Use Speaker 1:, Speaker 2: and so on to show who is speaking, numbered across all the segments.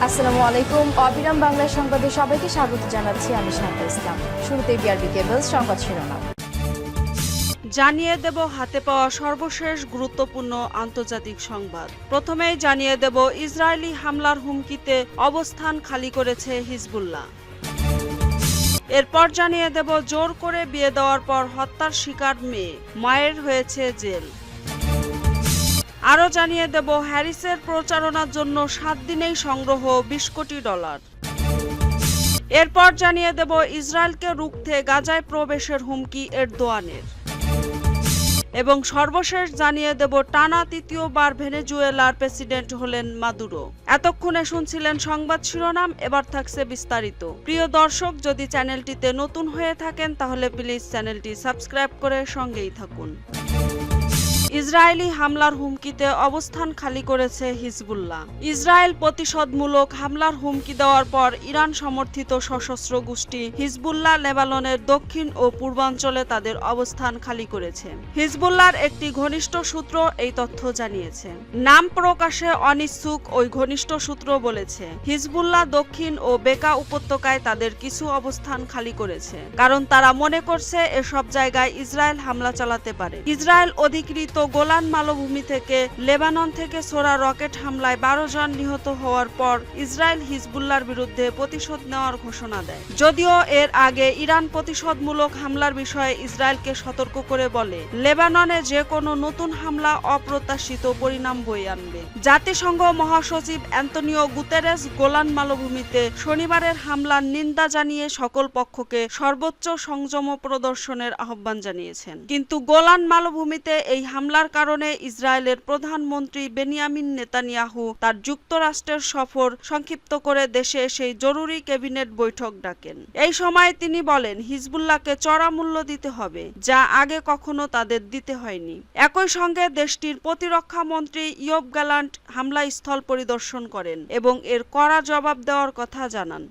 Speaker 1: আসসালামু আলাইকুম। অবিরাম বাংলা সংবাদে সবাইকে স্বাগত জানাচ্ছি আমি শান্তা ইসলাম। শুরুতেই বিআরবি কেবলস সংবাদ শিরোনাম।
Speaker 2: জানিয়ে দেব হাতে পাওয়া সর্বশেষ গুরুত্বপূর্ণ আন্তর্জাতিক সংবাদ। প্রথমেই জানিয়ে দেব ইসরায়েলি হামলার হুমকিতে অবস্থান খালি করেছে হিজবুল্লাহ। এরপর জানিয়ে দেব জোর করে বিয়ে দেওয়ার পর হত্যার শিকার মেয়ে, মায়ের হয়েছে জেল। আরও জানিয়ে দেব হ্যারিসের প্রচারণার জন্য 7 দিনেই সংগ্রহ $20 কোটি। এরপর জানিয়ে দেব ইসরায়েলকে রুখতে গাজায় প্রবেশের হুমকি এরদোয়ানের। এবং সর্বশেষ জানিয়ে দেব টানা তৃতীয়বার ভেনেজুয়েলার প্রেসিডেন্ট হলেন মাদুরো। এতক্ষণে শুনছিলেন সংবাদ শিরোনাম, এবার থাকছে বিস্তারিত। প্রিয় দর্শক, যদি চ্যানেলটিতে নতুন হয়ে থাকেন তাহলে প্লিজ চ্যানেলটি সাবস্ক্রাইব করে সঙ্গেই থাকুন। ইসরায়েলি হামলার হুমকিতে অবস্থান খালি করেছে হিজবুল্লাহ। ইসরায়েল প্রতিশোধমূলক হামলার হুমকি দেওয়ার পর ইরান সমর্থিত সশস্ত্র গোষ্ঠী হিজবুল্লাহ লেবাননের দক্ষিণ ও পূর্বাঞ্চলে তাদের অবস্থান খালি করেছে। হিজবুল্লাহর একটি ঘনিষ্ঠ সূত্র এই তথ্য জানিয়েছে। নাম প্রকাশে অনিচ্ছুক ওই ঘনিষ্ঠ সূত্র বলেছে, হিজবুল্লাহ দক্ষিণ ও বেকা উপত্যকায় তাদের কিছু অবস্থান খালি করেছে, কারণ তারা মনে করছে এসব জায়গায় ইসরায়েল হামলা চালাতে পারে। ইসরায়েল অধিকৃত গোলান মালভূমি থেকে লেবানন থেকে ছোড়া রকেট হামলায় 12 জন নিহত হওয়ার পর ইসরায়েল হিজবুল্লাহর বিরুদ্ধে প্রতিশোধ নেওয়ার ঘোষণা দেয়। যদিও এর আগে ইরান প্রতিশোধমূলক হামলার বিষয়ে ইসরায়েলকে সতর্ক করে বলে, লেবাননে যে কোনো নতুন হামলা অপ্রত্যাশিত পরিণাম বয়ে আনবে। জাতিসংঘ মহাসচিব অ্যান্তনিও গুতেরেস গোলান মালভূমিতে শনিবারের হামলার নিন্দা জানিয়ে সকল পক্ষকে সর্বোচ্চ সংযম প্রদর্শনের আহ্বান জানিয়েছেন। কিন্তু গোলান মালভূমিতে এই হামলার কারণে ইসরায়েলের প্রধানমন্ত্রী বেনিয়ামিন নেতানিয়াহু তার যুক্তরাষ্ট্রের সফর সংক্ষিপ্ত করে দেশে সেই জরুরি ক্যাবিনেট বৈঠক ডাকেন। এই সময় তিনি বলেন, হিজবুল্লাহকে চড়া মূল্য দিতে হবে, যা আগে কখনো তাদের দিতে হয়নি। একই সঙ্গে দেশটির প্রতিরক্ষা মন্ত্রী ইয়োব গ্যালান্ট হামলাস্থল পরিদর্শন করেন এবং এর কড়া জবাব দেওয়ার কথা জানান।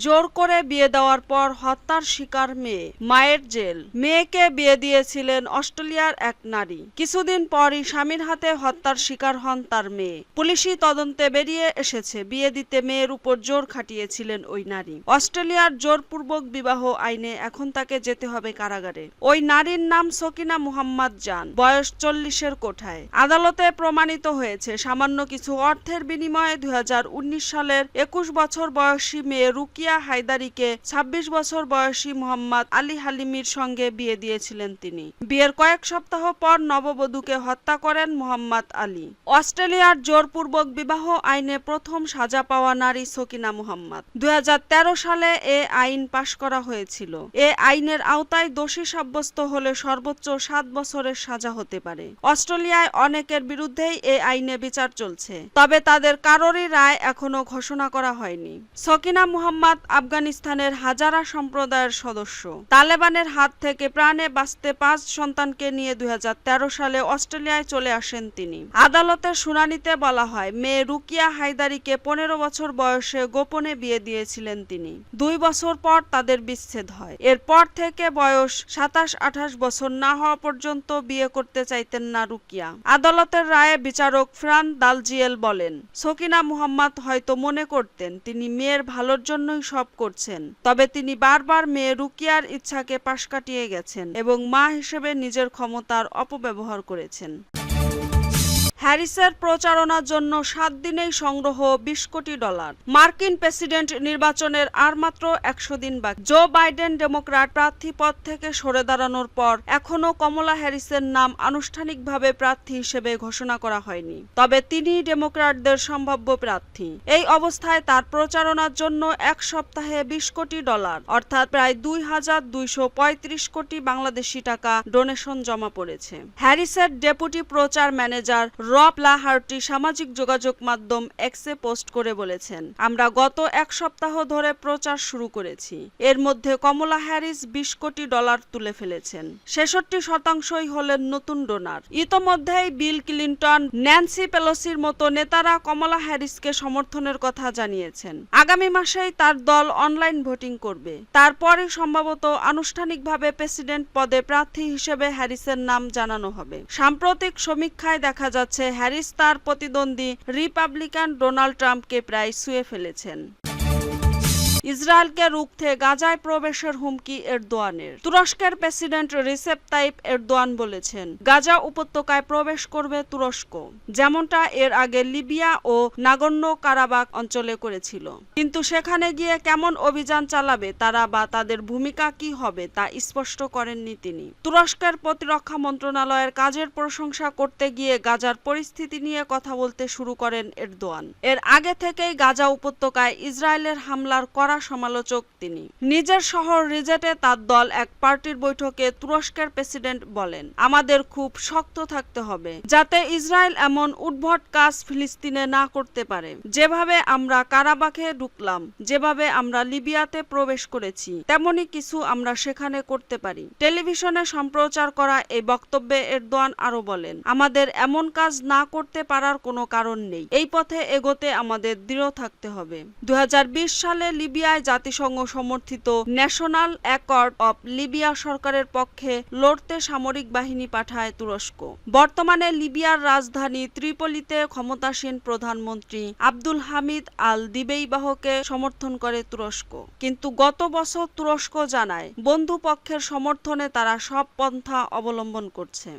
Speaker 2: জোর করে বিয়ে দেওয়ার পর হত্যার শিকার মেয়ে, মায়ের জেল। মেয়েকে বিয়ে দিয়েছিলেন অস্ট্রেলিয়ার এক নারী। কিছুদিন পরই স্বামীর হাতে হত্যার শিকার হন তার মেয়ে। পুলিশি তদন্তে বেরিয়ে এসেছে, বিয়ে দিতে মেয়ের উপর জোর খাটিয়েছিলেন ওই নারী। অস্ট্রেলিয়ার জোরপূর্বক বিবাহ আইনে এখন তাকে যেতে হবে কারাগারে। ওই নারীর নাম সকিনা মুহাম্মদ জান, বয়স 40-এর কোঠায়। আদালতে প্রমাণিত হয়েছে, সামান্য কিছু অর্থের বিনিময়ে 2019 সালের 21 বছর বয়সী মেয়ে রুকিয়া হায়দারিকে 26 বছর বয়সী মোহাম্মদ আলী হালিমির সঙ্গে বিয়ে দিয়েছিলেন তিনি। বিয়ের কয়েক সপ্তাহ পর নববধূকে হত্যা করেন মোহাম্মদ আলী। অস্ট্রেলিয়ার জোরপূর্বক বিবাহ আইনে প্রথম সাজা পাওয়া নারী সকিনা মুহাম্মদ। 2013 সালে এ আইন পাশ করা হয়েছিল। এ আইনের আওতায় দোষী সাব্যস্ত হলে সর্বোচ্চ 7 বছরের সাজা হতে পারে। অস্ট্রেলিয়ায় অনেকের বিরুদ্ধেই এ আইনে বিচার চলছে, তবে তাদের কারোরই রায় এখনো ঘোষণা করা হয়নি। সকিনা মুহাম্মদ আফগানিস্তানের হাজারা সম্প্রদায়ের সদস্য। তালেবানের হাত থেকে প্রাণে বাঁচতে 5 সন্তানকে নিয়ে 2013 সালে অস্ট্রেলিয়ায় চলে আসেন তিনি। আদালতের শুনানিতে বলা হয়, মেয়ে রুকিয়া হায়দারিকে 15 বছর বয়সে গোপনে বিয়ে দিয়েছিলেন তিনি। 2 বছর পর তাদের বিচ্ছেদ হয়। এরপর থেকে বয়স 27-28 বছর না হওয়া পর্যন্ত বিয়ে করতে চাইতেন না রুকিয়া। আদালতের রায়ে বিচারক ফ্রান দালজিয়েল বলেন, সকিনা মুহাম্মদ হয়তো মনে করতেন তিনি মেয়ের ভালোর জন্যই সব করছেন, তবে তিনি বারবার মেয়ে রুকিয়ার ইচ্ছাকে পাশ কাটিয়ে গেছেন এবং মা হিসেবে নিজের ক্ষমতার অপব্যবহার করেছেন। হ্যারিসের প্রচারণার জন্য 7 দিনেই সংগ্রহ $20 কোটি। মার্কিন প্রেসিডেন্ট নির্বাচনের আর মাত্র 100 দিন বাকি। জো বাইডেন ডেমোক্র্যাট প্রার্থী পদ থেকে সরে দাঁড়ানোর পর এখনও কমলা হ্যারিসের নাম আনুষ্ঠানিকভাবে প্রার্থী হিসেবে ঘোষণা করা হয়নি, তবে তিনি ডেমোক্র্যাটদের সম্ভাব্য প্রার্থী। এই অবস্থায় তার প্রচারণার জন্য এক সপ্তাহে $20 কোটি, অর্থাৎ প্রায় 2235 কোটি বাংলাদেশি টাকা ডোনেশন জমা পড়েছে। হ্যারিসের ডেপুটি প্রচার ম্যানেজার রব লাহার্টি সামাজিক যোগাযোগ মাধ্যম এক্সে পোস্ট করে বলেছেন, আমরা গত এক সপ্তাহ ধরে প্রচার শুরু করেছি। এর মধ্যে কমলা হ্যারিস $20 কোটি তুলে ফেলেছেন। 66% হলেন নতুন ডোনার। ইতোমধ্যেই বিল ক্লিন্টন, ন্যান্সি পেলোসির মতো নেতারা কমলা হ্যারিসকে সমর্থনের কথা জানিয়েছেন। আগামী মাসেই তার দল অনলাইন ভোটিং করবে। তারপরে সম্ভবত আনুষ্ঠানিকভাবে প্রেসিডেন্ট পদে প্রার্থী হিসেবে হ্যারিসের নাম জানানো হবে। সাম্প্রতিক সমীক্ষায় দেখা যাচ্ছে হচ্ছে হ্যারিস তার প্রতিদ্বন্দ্বী রিপাবলিকান ডোনাল্ড ট্রাম্পকে প্রায় ছুঁয়ে ফেলেছেন। ইসরায়েলকে রুখতে গাজায় প্রবেশের হুমকি এরদোয়ানের। তুরস্কের প্রেসিডেন্ট রিসেপ তাইপ এরদোয়ান বলেছেন, গাজা উপত্যকায় প্রবেশ করবে তুরস্ক, যেমনটা এর আগে লিবিয়া ও নাগর্নো কারাবাখ অঞ্চলে করেছিল। কিন্তু সেখানে গিয়ে কেমন অভিযান চালাবে তারা বা তাদের ভূমিকা কি হবে তা স্পষ্ট করেননি তিনি। তুরস্কের প্রতিরক্ষা মন্ত্রণালয়ের কাজের প্রশংসা করতে গিয়ে গাজার পরিস্থিতি নিয়ে কথা বলতে শুরু করেন এরদোয়ান। এর আগে থেকেই গাজা উপত্যকায় ইসরায়েলের হামলার কড়া সমালোচক তিনি। নিজের শহর রিজেটে তার দল এক পার্টির বৈঠকে তুরস্কের প্রেসিডেন্ট বলেন, আমাদের খুব শক্ত থাকতে হবে যাতে ইসরায়েল এমন উদ্ভট কাজ ফিলিস্তিনে না করতে পারে। যেভাবে আমরা কারাবাখে ঢুকলাম, যেভাবে আমরা লিবিয়াতে প্রবেশ করেছি, তেমনি কিছু আমরা সেখানে করতে পারি। টেলিভিশনে সম্প্রচার করা এই বক্তব্যে এরদোয়ান আরো বলেন, আমাদের এমন কাজ না করতে পারার কোনো কারণ নেই। এই পথে এগোতে আমাদের দৃঢ় থাকতে হবে। 2020 সালে লিবিয়ায় জাতিসংঘ সমর্থিত ন্যাশনাল অ্যাকর্ড অফ লিবিয়া সরকারের পক্ষে লড়তে সামরিক বাহিনী পাঠায় তুরস্ক। বর্তমানে লিবিয়ার রাজধানী ত্রিপলিতে ক্ষমতাসীন প্রধানমন্ত্রী আব্দুল হামিদ আল দিবেইবাহকে সমর্থন করে তুরস্ক। কিন্তু গত বছর তুরস্ক জানায়, বন্ধু পক্ষের সমর্থনে তারা সব পন্থা অবলম্বন করছে।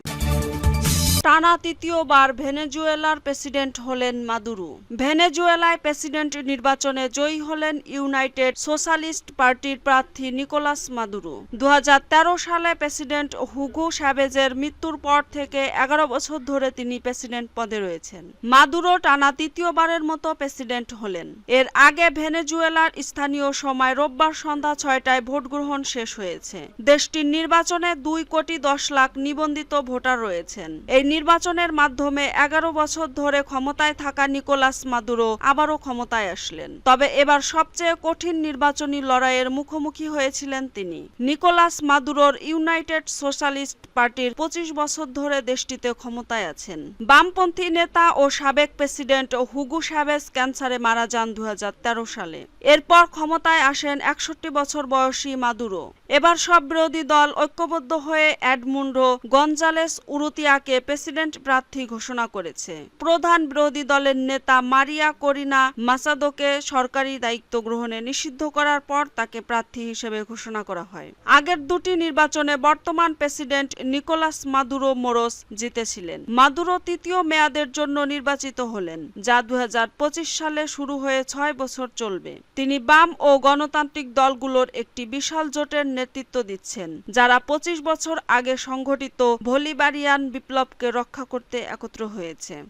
Speaker 2: টানা তৃতীয়বার ভেনেজুয়েলার প্রেসিডেন্ট হলেন মাদুরো। ভেনেজুয়েলায় প্রেসিডেন্ট নির্বাচনে জয়ী হলেন ইউনাইটেড সোশ্যালিস্ট পার্টির প্রার্থী নিকোলাস মাদুরো। 2013 সালে প্রেসিডেন্ট হুগো চ্যাভেজের মৃত্যুর পর থেকে 11 বছর ধরে তিনি প্রেসিডেন্ট পদে রয়েছেন। মাদুরো টানা তৃতীয়বারের মতো প্রেসিডেন্ট হলেন। এর আগে ভেনেজুয়েলার স্থানীয় সময় রোববার সন্ধ্যা 6টায় ভোট গ্রহণ শেষ হয়েছে। দেশটির নির্বাচনে 2,10,00,000 নিবন্ধিত ভোটার রয়েছেন। এই নির্বাচনের মাধ্যমে 11 বছর ধরে ক্ষমতায় থাকা নিকোলাস মাদুরো আবারও ক্ষমতায় আসলেন। তবে এবার সবচেয়ে কঠিন নির্বাচনী লড়াইয়ের মুখোমুখি হয়েছিলেন তিনি। নিকোলাস মাদুরোর ইউনাইটেড সোশ্যালিস্ট পার্টির 25 বছর ধরে দেশটিতে ক্ষমতায় আছেন। বামপন্থী নেতা ও সাবেক প্রেসিডেন্ট হুগো চ্যাভেজ ক্যান্সারে মারা যান 2013 সালে। এরপর ক্ষমতায় আসেন 61 বছর বয়সী মাদুরো। এবার সব বিরোধী দল ঐক্যবদ্ধ হয়ে এডমুন্ডো গঞ্জালেস উরুতিয়াকে প্রেসিডেন্ট প্রার্থী ঘোষণা করেছে। প্রধান বিরোধী দলের নেতা মারিয়া করিনা মাসাদোকে সরকারি দায়িত্ব গ্রহণে নিষিদ্ধ করার পর তাকে প্রার্থী হিসেবে ঘোষণা করা হয়। আগের দুটি নির্বাচনে বর্তমান প্রেসিডেন্ট নিকোলাস মাদুরো মোরোস জিতেছিলেন। মাদুরো তৃতীয় মেয়াদের জন্য নির্বাচিত হলেন, যা 2025 সালে শুরু হয়ে 6 বছর চলবে। তিনি বাম ও গণতান্ত্রিক দলগুলোর একটি বিশাল জোটের নেতৃত্ব দিচ্ছেন, যারা 25 বছর আগে সংঘটিত বলিভারিয়ান বিপ্লবকে রক্ষা করতে একত্র হয়েছে।